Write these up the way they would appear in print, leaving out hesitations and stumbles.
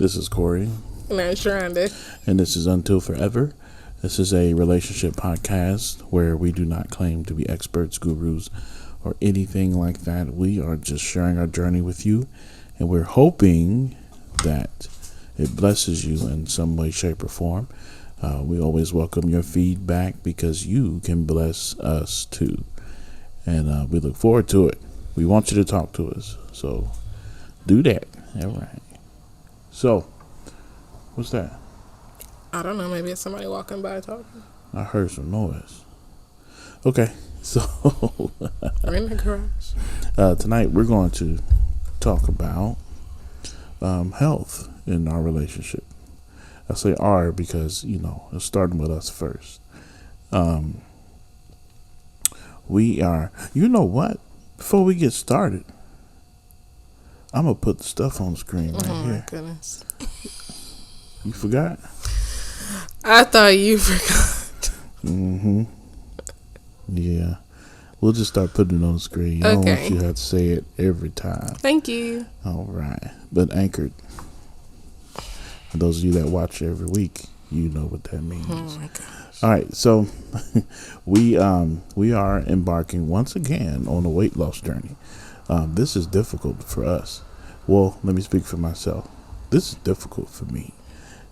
This is Corey. And I'm Sharonda. And this is Until Forever. This is a relationship podcast where we do not claim to be experts, gurus, or anything like that. We are just sharing our journey with you, and we're hoping that it blesses you in some way, shape, or form. We always welcome your feedback because you can bless us too. And we look forward to it. We want you to talk to us. So do that. All right. So, what's that? I don't know. Maybe it's somebody walking by talking. I heard some noise. Okay. So, we're in the garage. Tonight we're going to talk about health in our relationship. I say our because, it's starting with us first. We are, you know what? Before we get started, I'm going to put the stuff on the screen right here. Oh, my goodness. You forgot? I thought you forgot. Mm-hmm. Yeah. We'll just start putting it on the screen. I don't want you to have to say it every time. Thank you. All right. But anchored. For those of you that watch every week, you know what that means. Oh, my gosh. All right. So we are embarking once again on a weight loss journey. This is difficult for us. Well, let me speak for myself. This is difficult for me.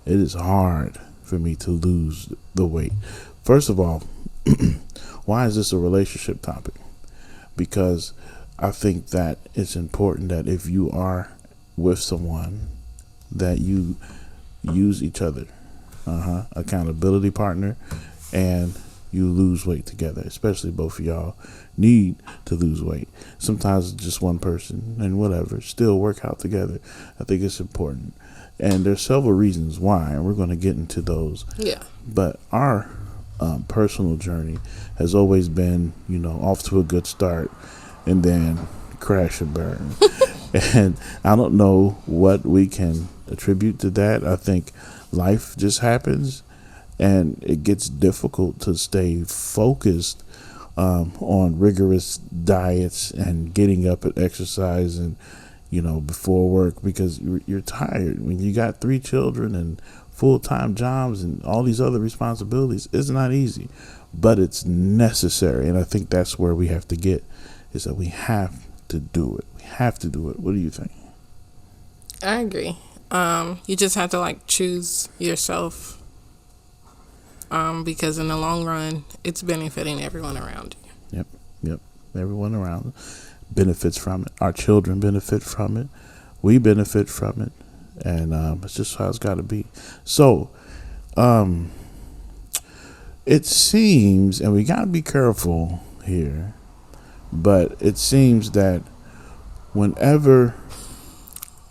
It is hard for me to lose the weight. First of all, why is this a relationship topic? Because I think that it's important that if you are with someone, that you use each other, accountability partner, and you lose weight together. Especially both of y'all need to lose weight. Sometimes it's just one person and whatever, still work out together. I think it's important. And there's several reasons why, and we're going to get into those. Yeah. But our personal journey has always been, off to a good start and then crash and burn. And I don't know what we can attribute to that. I think life just happens and it gets difficult to stay focused on rigorous diets and getting up and exercising, before work because you're tired. When you got 3 children and full-time jobs and all these other responsibilities, it's not easy, but it's necessary. And I think that's where we have to get, is that we have to do it. We have to do it. What do you think? I agree. You just have to choose yourself because in the long run, it's benefiting everyone around you. Yep. Everyone around benefits from it. Our children benefit from it. We benefit from it. And it's just how it's got to be. So, it seems, and we got to be careful here, but it seems that whenever,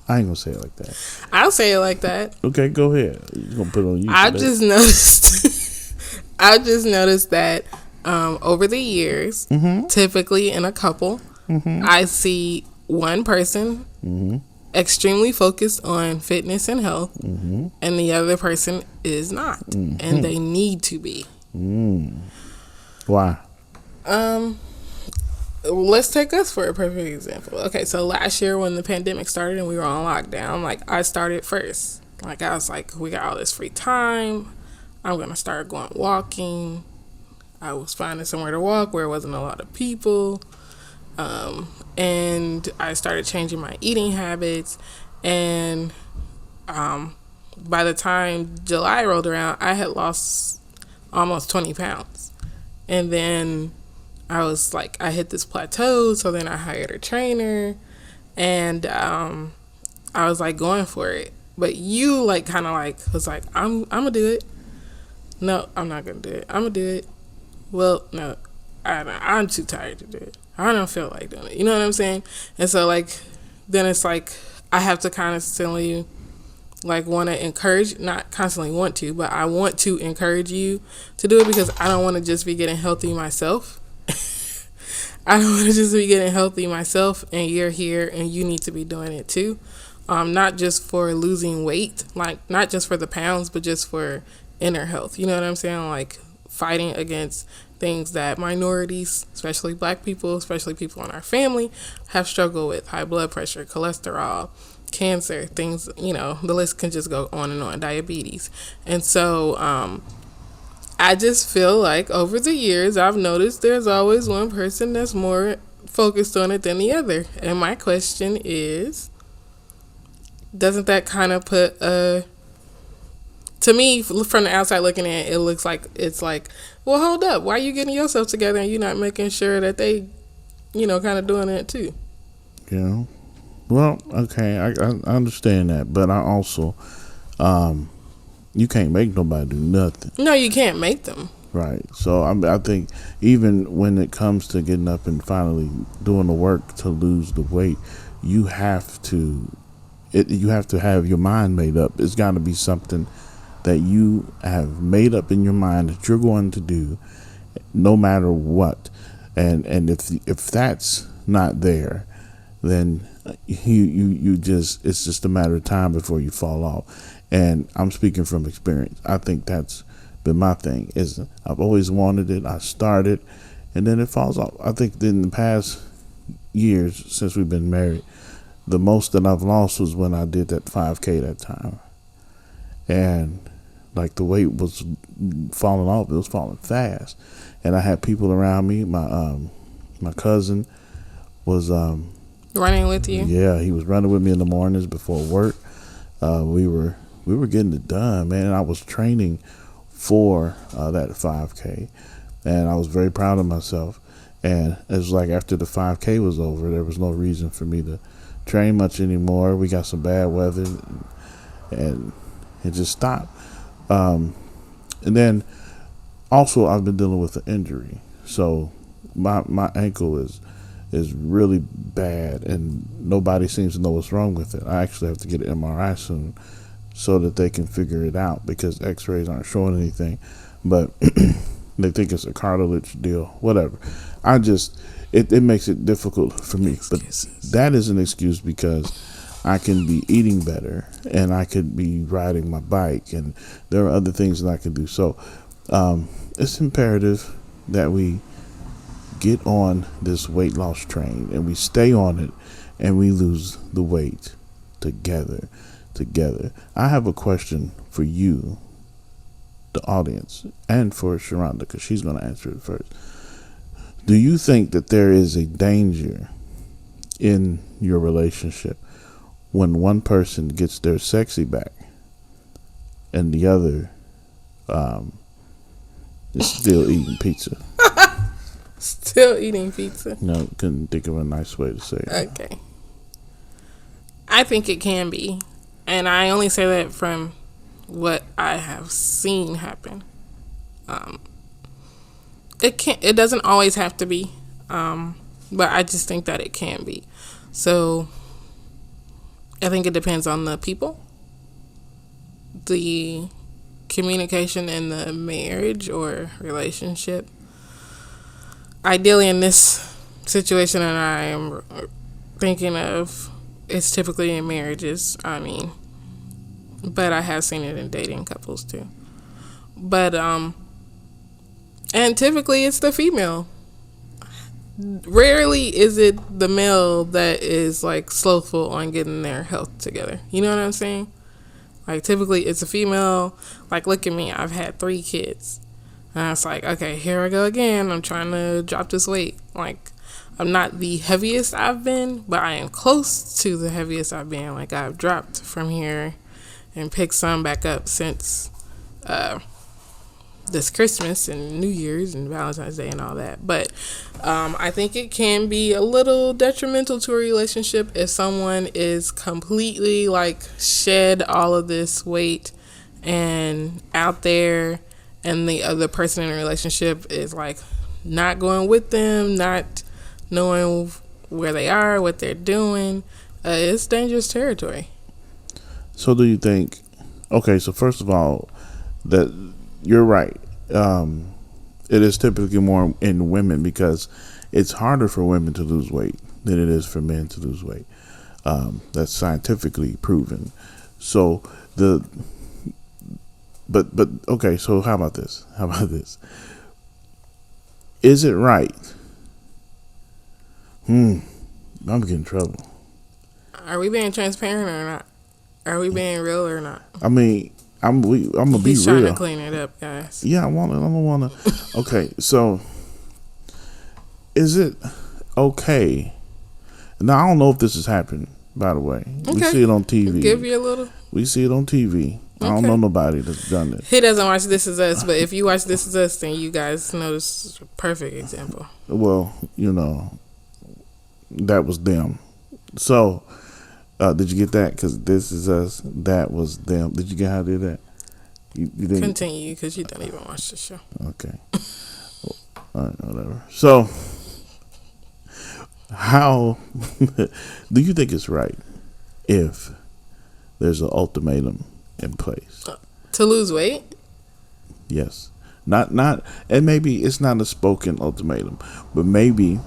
I ain't going to say it like that. I'll say it like that. Okay, go ahead. You're going to put it on you. I just noticed that over the years, typically in a couple, I see one person extremely focused on fitness and health, and the other person is not, and they need to be. Why? Let's take us for a perfect example. Okay, so last year when the pandemic started and we were on lockdown, I started first. I was like, we got all this free time. I'm gonna start going walking. I was finding somewhere to walk where it wasn't a lot of people. And I started changing my eating habits, and by the time July rolled around, I had lost almost 20 pounds. And then I was I hit this plateau, so then I hired a trainer, and I was going for it. But you was I'm gonna do it. No, I'm not gonna do it. I'm gonna do it. Well, no, I'm too tired to do it. I don't feel like doing it. You know what I'm saying? And so, then it's I have to constantly, want to encourage, not constantly want to, but I want to encourage you to do it because I don't want to just be getting healthy myself. I don't want to just be getting healthy myself, and you're here and you need to be doing it too. Not just for losing weight, not just for the pounds, but just for inner health. You know what I'm saying? Fighting against things that minorities, especially Black people, especially people in our family, have struggled with: high blood pressure, cholesterol, cancer, things, the list can just go on and on, diabetes. And so I just feel like over the years, I've noticed there's always one person that's more focused on it than the other. And my question is, doesn't that kind of put to me, from the outside looking in, it looks like it's like, well, hold up, why are you getting yourself together and you're not making sure that they, kind of doing it too? Well, okay, I understand that, but I also, you can't make nobody do nothing. No, you can't make them. Right. So I think even when it comes to getting up and finally doing the work to lose the weight, you have to have your mind made up. It's got to be something that you have made up in your mind that you're going to do, no matter what. And if that's not there, then you just, it's just a matter of time before you fall off. And I'm speaking from experience. I think that's been my thing. Is I've always wanted it. I started, and then it falls off. I think in the past years since we've been married, the most that I've lost was when I did that 5K that time, and like the weight was falling off. It was falling fast, and I had people around me. My cousin was running with you. Yeah, he was running with me in the mornings before work. We were getting it done, man. And I was training for that 5K, and I was very proud of myself. And it was like after the 5K was over, there was no reason for me to train much anymore. We got some bad weather, and it just stopped. And then also I've been dealing with an injury, so my ankle is really bad, and nobody seems to know what's wrong with it. I actually have to get an MRI soon so that they can figure it out, because x-rays aren't showing anything, but they think it's a cartilage deal, whatever. It makes it difficult for me. Excuses. But that is an excuse, because I can be eating better, and I could be riding my bike, and there are other things that I can do. So it's imperative that we get on this weight loss train, and we stay on it, and we lose the weight together. I have a question for you, the audience, and for Sharonda, because she's going to answer it first. Do you think that there is a danger in your relationship when one person gets their sexy back and the other is still eating pizza? Still eating pizza? No, couldn't think of a nice way to say it. Okay. I think it can be. And I only say that from what I have seen happen. It doesn't always have to be. But I just think that it can be. So I think it depends on the people, the communication in the marriage or relationship. Ideally, in this situation that I am thinking of, it's typically in marriages. But I have seen it in dating couples too. But and typically it's the female. Rarely is it the male that is like slothful on getting their health together. You know what I'm saying? Like typically it's a female. Like look at me, I've had 3 kids. And it's like, okay, here I go again. I'm trying to drop this weight. Like, I'm not the heaviest I've been, but I am close to the heaviest I've been. Like, I've dropped from here and picked some back up since this Christmas and New Year's and Valentine's Day and all that. But I think it can be a little detrimental to a relationship if someone is completely, like, shed all of this weight and out there, and the other person in a relationship is like not going with them, not knowing where they are, what they're doing. It's dangerous territory. So do you think, okay, so first of all, that you're right. It is typically more in women because it's harder for women to lose weight than it is for men to lose weight. That's scientifically proven. So But okay, so how about this? Is it right? I'm getting in trouble. Are we being transparent or not? Are we being real or not? I mean, I'm gonna be He's real. trying to clean it up, guys. Yeah, I don't wanna. Okay, so is it okay? Now I don't know if this has happened. By the way, we see it on TV. Give you a little. We see it on TV. I don't know nobody that's done this. He doesn't watch This Is Us, but if you watch This Is Us, then you guys know this is a perfect example. Well, that was them. So, did you get that? Because This Is Us, that was them. Did you get how they did that? You didn't? Continue, because you don't even watch the show. Okay. All right, whatever. So, how do you think it's right if there's an ultimatum in place? To lose weight? Yes. Not, and maybe it's not a spoken ultimatum, but maybe,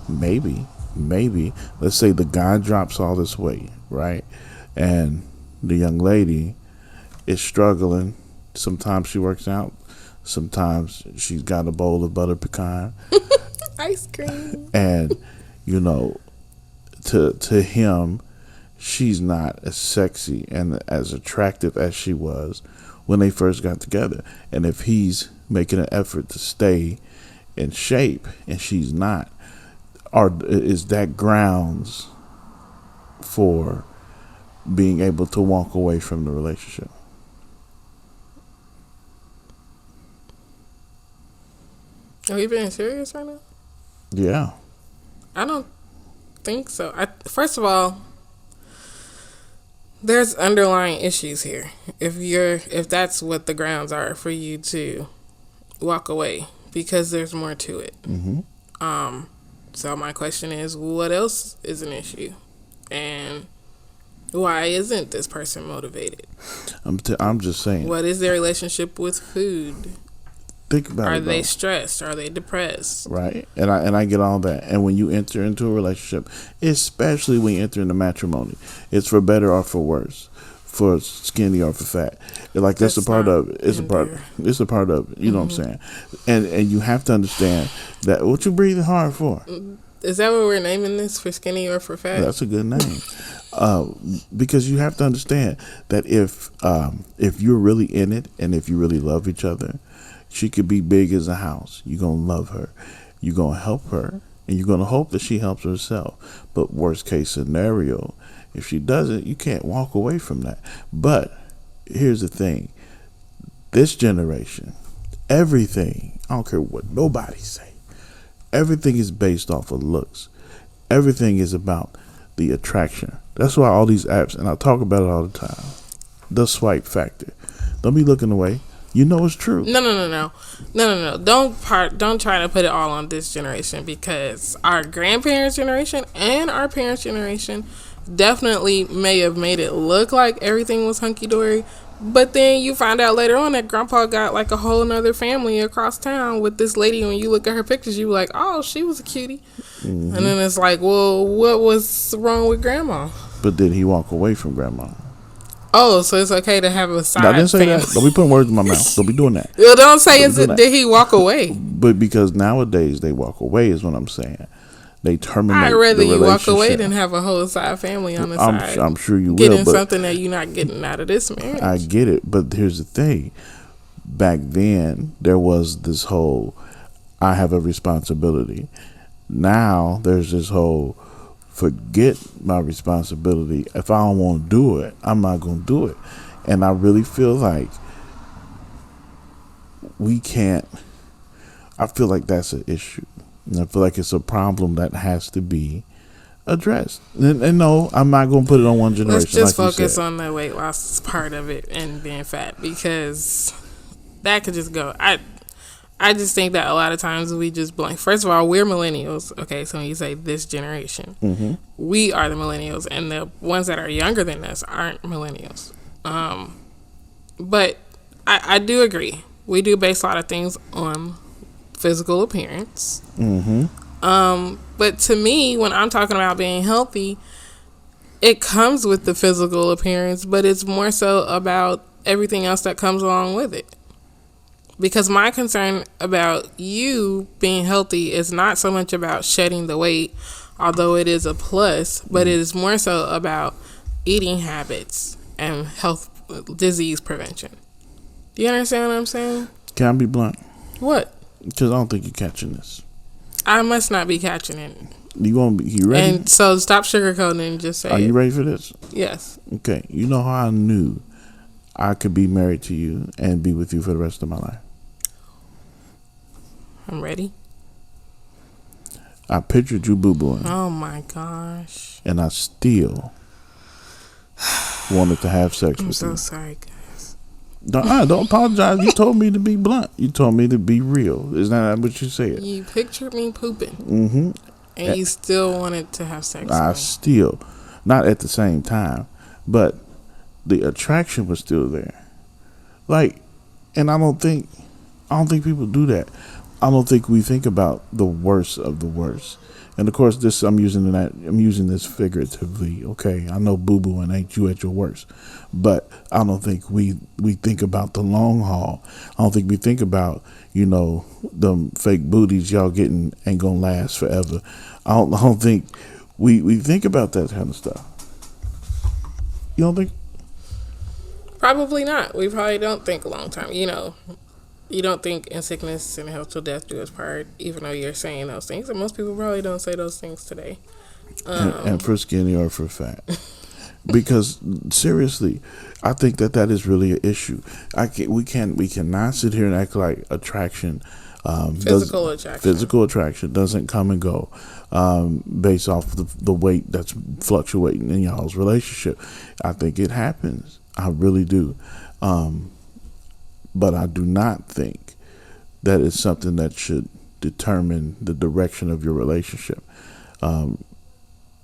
let's say the guy drops all this weight, right? And the young lady is struggling. Sometimes she works out. Sometimes she's got a bowl of butter pecan. Ice cream. And, to him, she's not as sexy and as attractive as she was when they first got together. And if he's making an effort to stay in shape and she's not, is that grounds for being able to walk away from the relationship? Are you being serious right now? Yeah. I don't think so. First of all, there's underlying issues here. If that's what the grounds are for you to walk away, because there's more to it. Mm-hmm. So my question is, what else is an issue, and why isn't this person motivated? I'm just saying. What is their relationship with food? Think about it. Are they stressed? Are they depressed? Right. And I get all that. And when you enter into a relationship, especially when you enter into matrimony, it's for better or for worse, for skinny or for fat. Like that's a part of it. It's a part of it. You know what I'm saying? And you have to understand that what you breathing hard for. Is that what we're naming this, for skinny or for fat? That's a good name. Because you have to understand that if you're really in it and if you really love each other, she could be big as a house. You're going to love her. You're going to help her. And you're going to hope that she helps herself. But worst case scenario, if she doesn't, you can't walk away from that. But here's the thing. This generation, everything, I don't care what nobody say, everything is based off of looks. Everything is about the attraction. That's why all these apps, and I talk about it all the time, the swipe factor. Don't be looking away. You know it's true. No. Don't try to put it all on this generation, because our grandparents' generation and our parents' generation definitely may have made it look like everything was hunky-dory, but then you find out later on that grandpa got like a whole nother family across town with this lady. When you look at her pictures, you like, oh, she was a cutie. Mm-hmm. And then it's like, well, what was wrong with grandma? But did he walk away from grandma? Oh, so it's okay to have a side I didn't say family. that. Don't be putting words in my mouth. Don't be doing that. Well, don't say did he walk away? But because nowadays they walk away is what I'm saying. They terminate. I'd rather the you walk away relationship. than have a whole side family on the side. I'm sure you will. Getting something that you're not getting out of this marriage. I get it, but here's the thing. Back then, there was this whole, I have a responsibility. Now, there's this whole, forget my responsibility. If I don't want to do it, I'm not going to do it. And I really feel like we can't, I feel like that's an issue. And I feel like it's a problem that has to be addressed. And no, I'm not going to put it on one generation. Let's just like focus on the weight loss part of it and being fat, because that could just go. I just think that a lot of times we just blank. First of all, we're millennials. Okay, so when you say this generation, mm-hmm. we are the millennials, and the ones that are younger than us aren't millennials. But I do agree. We do base a lot of things on physical appearance. Mm-hmm. But to me, when I'm talking about being healthy, it comes with the physical appearance, but it's more so about everything else that comes along with it. Because my concern about you being healthy is not so much about shedding the weight, although it is a plus, but it is more so about eating habits and health disease prevention. Do you understand what I'm saying? Can I be blunt? What? Because I don't think you're catching this. I must not be catching it. You ready? And so stop sugarcoating and just say Are you ready for this? Yes. Okay. You know how I knew I could be married to you and be with you for the rest of my life? I'm ready. I pictured you boo-booing. Oh my gosh. And I still wanted to have sex with you. I'm so sorry, guys. Don't apologize. You told me to be blunt. You told me to be real. Isn't that what you said? You pictured me pooping. Mm-hmm. And you still wanted to have sex with I me. still, not at the same time, but the attraction was still there. Like, and I don't think people do that. I don't think we think about the worst of the worst. And of course, I'm using this figuratively. Okay, I know boo boo and ain't you at your worst, but I don't think we think about the long haul. I don't think we think about them fake booties y'all getting ain't gonna last forever. I don't think we think about that kind of stuff. You don't think? Probably not. We probably don't think a long time. You don't think in sickness and health till death do us part, even though you're saying those things. And most people probably don't say those things today. And for skinny or for fat. Because seriously, I think that is really an issue. We cannot sit here and act like attraction, physical attraction doesn't come and go based off the weight that's fluctuating in y'all's relationship. I think it happens. I really do. But I do not think that it's something that should determine the direction of your relationship. And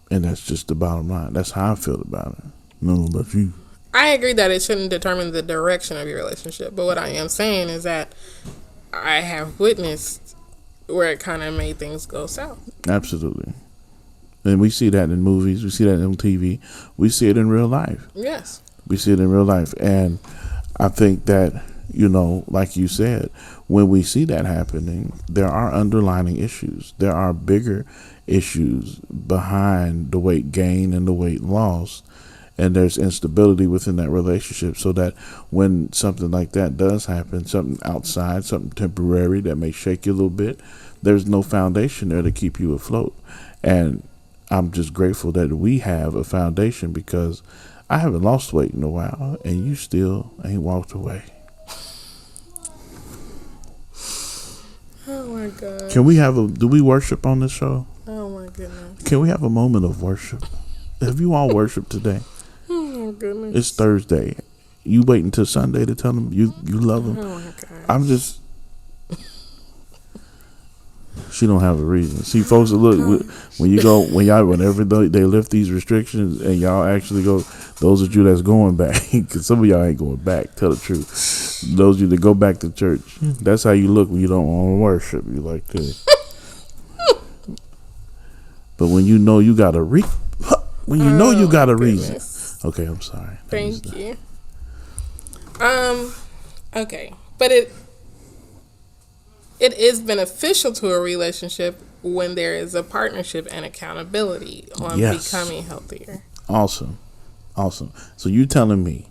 that's just the bottom line. That's how I feel about it. No, but you. I agree that it shouldn't determine the direction of your relationship. But what I am saying is that I have witnessed where it kind of made things go south. Absolutely. And we see that in movies. We see that on TV. We see it in real life. Yes. We see it in real life. And I think that, like you said, when we see that happening, there are underlying issues. There are bigger issues behind the weight gain and the weight loss. And there's instability within that relationship, so that when something like that does happen, something outside, something temporary that may shake you a little bit, there's no foundation there to keep you afloat. And I'm just grateful that we have a foundation, because I haven't lost weight in a while, and you still ain't walked away. Oh my God. Do we worship on this show? Oh my goodness. Can we have a moment of worship? Have you all worshiped today? Oh my goodness. It's Thursday. You wait until Sunday to tell them you love them. Oh my God. I'm just. She don't have a reason. See, folks, look, whenever they lift these restrictions and y'all actually go, those of you that's going back, because some of y'all ain't going back, tell the truth. Those of you that go back to church, that's how you look when you don't want to worship. You like this. But when you know you got a reason. Okay, I'm sorry. Thank you. Okay, but it is beneficial to a relationship when there is a partnership and accountability on becoming healthier. Awesome. So you telling me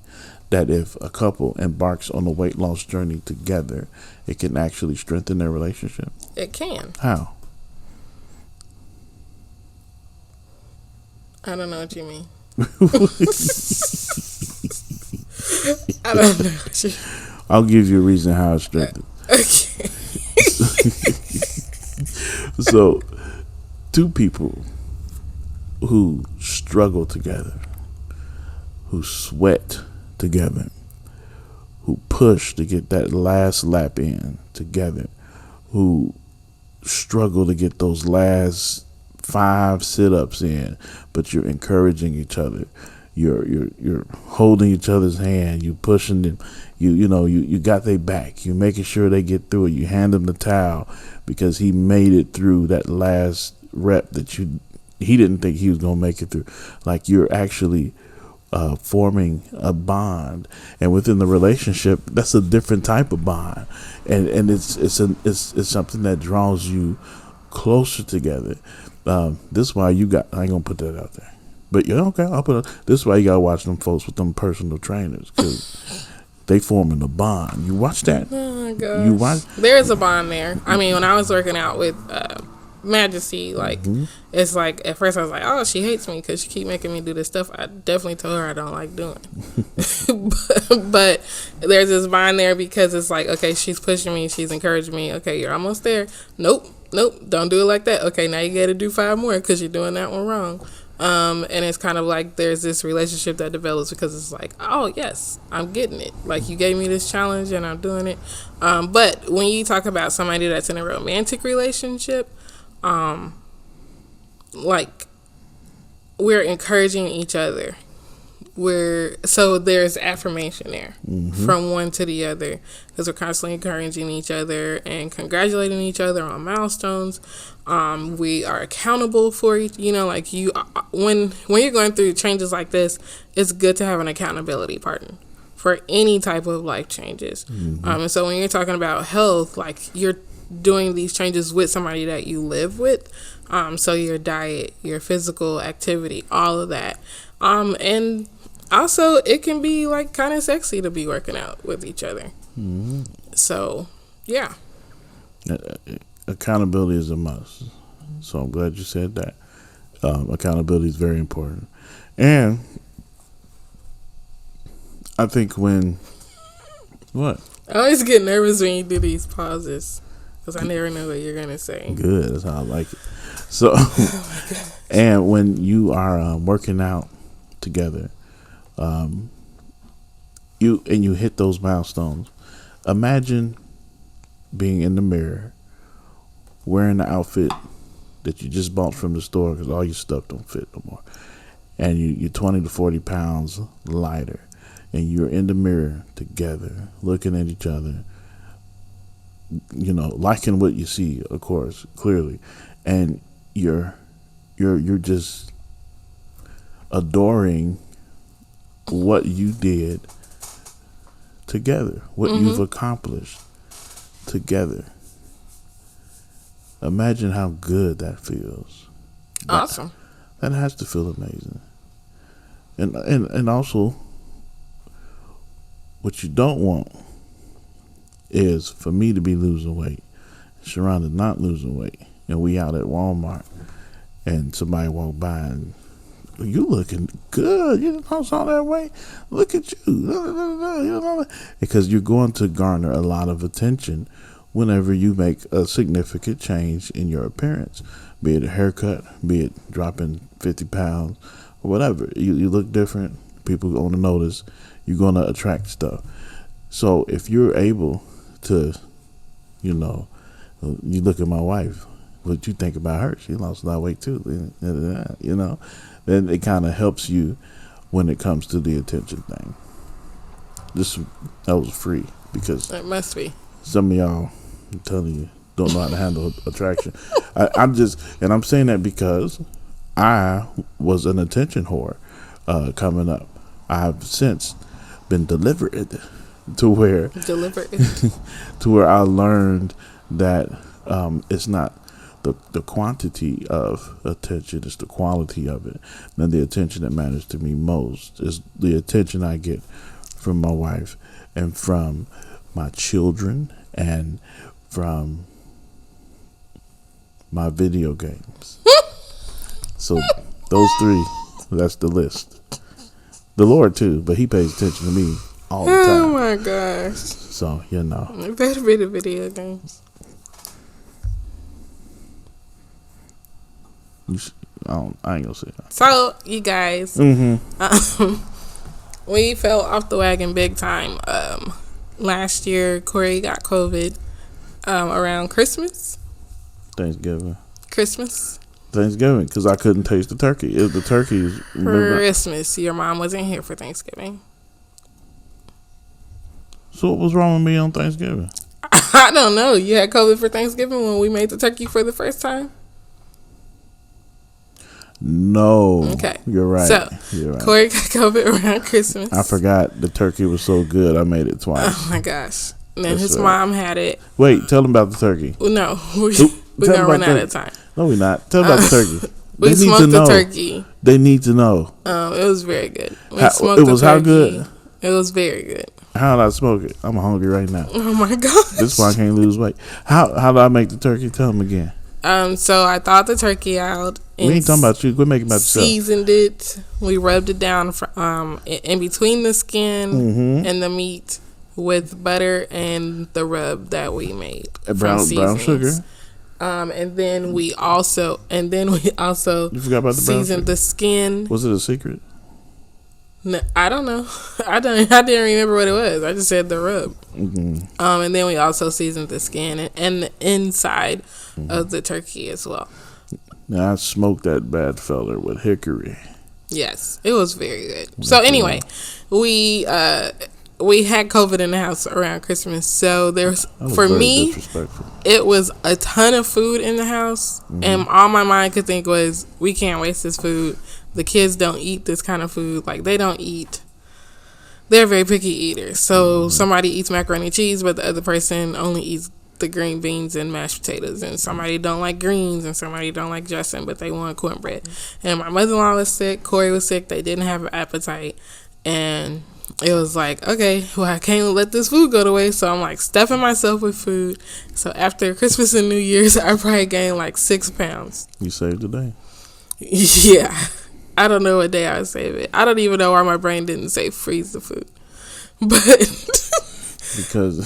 that if a couple embarks on a weight loss journey together, it can actually strengthen their relationship? It can. How? I don't know what you mean. I don't know what you. I'll give you a reason how it's strengthened. Okay. So, two people who struggle together, who sweat together, who push to get that last lap in together, who struggle to get those last 5 sit-ups in, but you're encouraging each other. You're holding each other's hand. You pushing them. You got their back. You making sure they get through it. You hand them the towel because he made it through that last rep that he didn't think he was gonna make it through. Like, you're actually forming a bond, and within the relationship, that's a different type of bond, and it's something that draws you closer together. This is why I ain't gonna put that out there. But yeah, okay, I'll put. This is why you gotta watch them folks with them personal trainers, because they forming a bond. You watch that? Oh my gosh. You watch? There's a bond there. I mean, when I was working out with Majesty, like, it's like, at first I was like, oh, she hates me because she keep making me do this stuff I definitely told her I don't like doing. but there's this bond there because it's like, okay, she's pushing me, she's encouraging me. Okay, you're almost there. Nope, don't do it like that. Okay, now you got to do 5 more because you're doing that one wrong. And it's kind of like there's this relationship that develops because it's like, oh, yes, I'm getting it. Like, you gave me this challenge and I'm doing it. But when you talk about somebody that's in a romantic relationship, like, we're encouraging each other. So there's affirmation there from one to the other, because we're constantly encouraging each other and congratulating each other on milestones. We are accountable for each, like, you, when you're going through changes like this, it's good to have an accountability partner for any type of life changes. And so when you're talking about health, like, you're doing these changes with somebody that you live with. So your diet, your physical activity, all of that. And also it can be like kind of sexy to be working out with each other. So, yeah. Accountability is a must. So I'm glad you said that. Accountability is very important. And I think what? I always get nervous when you do these pauses because I never know what you're going to say. Good. That's how I like it. So, and when you are working out together, you hit those milestones. Imagine being in the mirror, wearing the outfit that you just bought from the store because all your stuff don't fit no more, and you're 20 to 40 pounds lighter, and you're in the mirror together, looking at each other, liking what you see, of course, clearly, and you're just adoring what you did together, what you've accomplished together. Imagine how good that feels. Awesome. That has to feel amazing. And also, what you don't want is for me to be losing weight, Sharonda not losing weight, and we out at Walmart, and somebody walk by and, you looking good, you lost all that weight, look at you, because you're going to garner a lot of attention whenever you make a significant change in your appearance, be it a haircut, be it dropping 50 pounds, or whatever. You look different, people are going to notice, you're going to attract stuff. So if you're able to, you look at my wife, what you think about her, she lost a lot of weight too, then it kind of helps you when it comes to the attention thing. That was free, because It must be. some of y'all, I'm telling you, don't know how to handle attraction. I'm saying that because I was an attention whore coming up. I've since been delivered to where I learned that it's not the quantity of attention, it's the quality of it. And the attention that matters to me most is the attention I get from my wife and from my children and from my video games. So those 3, that's the list. The Lord too, but he pays attention to me all the time. Oh my gosh. So, It better be the video games. I ain't gonna say that. So, you guys, we fell off the wagon big time. Last year, Corey got COVID around Christmas. Thanksgiving, because I couldn't taste the turkey. The turkey is Christmas. Your mom wasn't here for Thanksgiving. So what was wrong with me on Thanksgiving? I don't know. You had COVID for Thanksgiving when we made the turkey for the first time? No. Okay. You're right. So, you're right. Corey got COVID around Christmas. I forgot the turkey was so good. I made it twice. Oh, my gosh. And then That's his right. mom had it. Wait, tell them about the turkey. No. We're Tell going to them run about out turkey. of time. No, we're not. Tell them about the turkey. We smoked the turkey. They need to know. It was very good. It was how good? It was very good. How did I smoke it? I'm hungry right now. Oh my god! This is why I can't lose weight. How did I make the turkey? Tell them again. So I thawed the turkey out. We ain't talking about you. Quit making about yourself. Seasoned it. We rubbed it down in between the skin and the meat with butter and the rub that we made. Brown sugar. And then we also You forgot about the seasoned the skin. Was it a secret? No, I don't know. I didn't remember what it was. I just said the rub. And then we also seasoned the skin and the inside of the turkey as well. Now I smoked that bad feller with hickory. Yes, it was very good. So anyway, we had COVID in the house around Christmas, so for me, it was a ton of food in the house, and all my mind could think was, we can't waste this food. The kids don't eat this kind of food. Like, they don't eat. They're very picky eaters. So somebody eats macaroni and cheese, but the other person only eats the green beans and mashed potatoes. And somebody don't like greens, and somebody don't like dressing, but they want cornbread. And my mother-in-law was sick. Corey was sick. They didn't have an appetite. And it was like, okay, well, I can't let this food go to waste. So I'm like stuffing myself with food. So after Christmas and New Year's, I probably gained like 6 pounds. You saved the day. Yeah. I don't know what day I would save it. I don't even know why my brain didn't say freeze the food. But because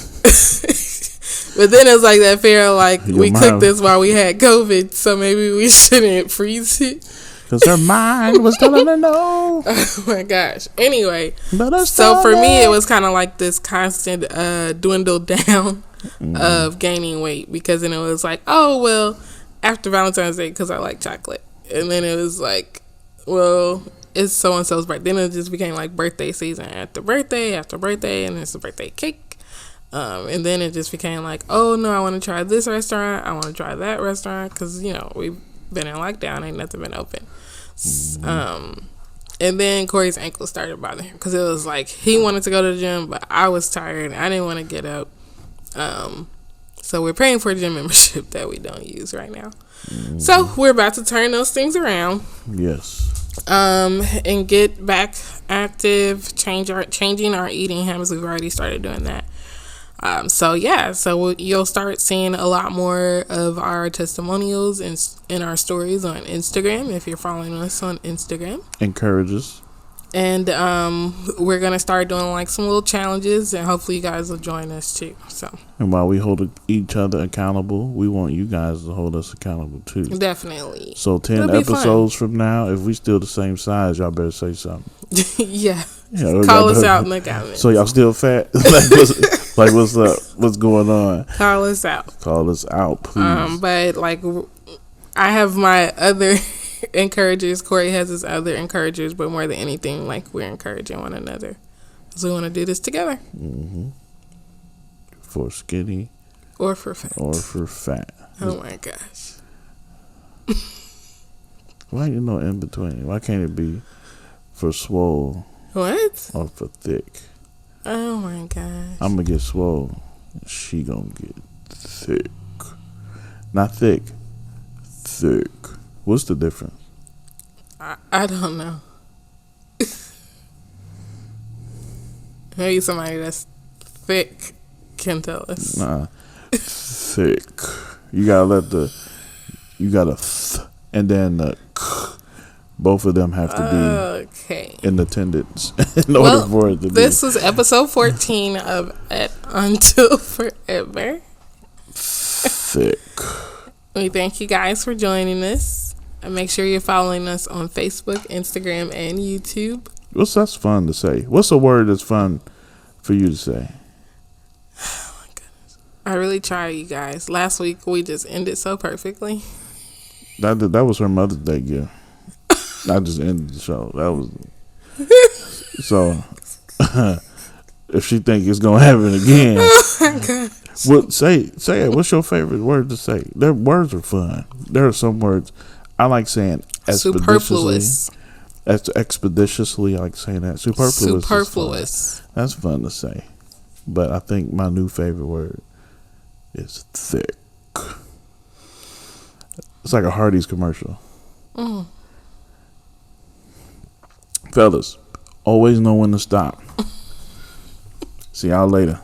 but then it's like that fear, like, we mind cooked this while we had COVID, so maybe we shouldn't freeze it. Because her mind was telling her no. Oh my gosh. Anyway, so for me, it was kind of like this constant dwindle down of gaining weight, because then it was like, oh, well, after Valentine's Day, because I like chocolate. And then it was like, well, it's so-and-so's birthday. Then it just became like birthday season after birthday, and it's a birthday cake. And then it just became like, oh, no, I want to try this restaurant. I want to try that restaurant, because, we've been in lockdown. Ain't nothing been open. And then Corey's ankle started bothering him, because it was like he wanted to go to the gym, but I was tired. I didn't want to get up. So we're paying for a gym membership that we don't use right now. So we're about to turn those things around. Yes. And get back active, changing our eating habits. We've already started doing that. So you'll start seeing a lot more of our testimonials in our stories on Instagram, if you're following us on Instagram. Encourage us. And we're going to start doing like some little challenges, and hopefully you guys will join us too. So. And while we hold each other accountable, we want you guys to hold us accountable too. Definitely. So 10 episodes from now, if we still the same size, y'all better say something. Yeah. Call us out in the comments. So y'all still fat? Like what's up? What's going on? Call us out. Call us out, please. But like, I have my other encouragers. Corey has his other encouragers, but more than anything, like, we're encouraging one another, because we want to do this together. For skinny, or for fat. Oh my gosh. Why you know in between? Why can't it be for swole? What? Or for thick? Oh my gosh. I'm gonna get swole. She gonna get thick. Not thick. Thick. What's the difference? I don't know. Maybe somebody that's thick can tell us. Nah. Thick. You gotta and then the both of them have to be in attendance in order for it to be. This was episode 14 of Until Forever. Thick. We thank you guys for joining us. And make sure you're following us on Facebook, Instagram, and YouTube. That's fun to say? What's a word that's fun for you to say? Oh my goodness. I really try, you guys. Last week we just ended so perfectly. That was her Mother's Day gift. I just ended the show. That was so. If she think it's gonna happen again, oh my God. Well, say it. What's your favorite word to say? Their words are fun. There are some words I like saying expeditiously. Expeditiously, I like saying that. Superfluous. That's fun to say. But I think my new favorite word is thick. It's like a Hardee's commercial. Fellas, always know when to stop. See y'all later.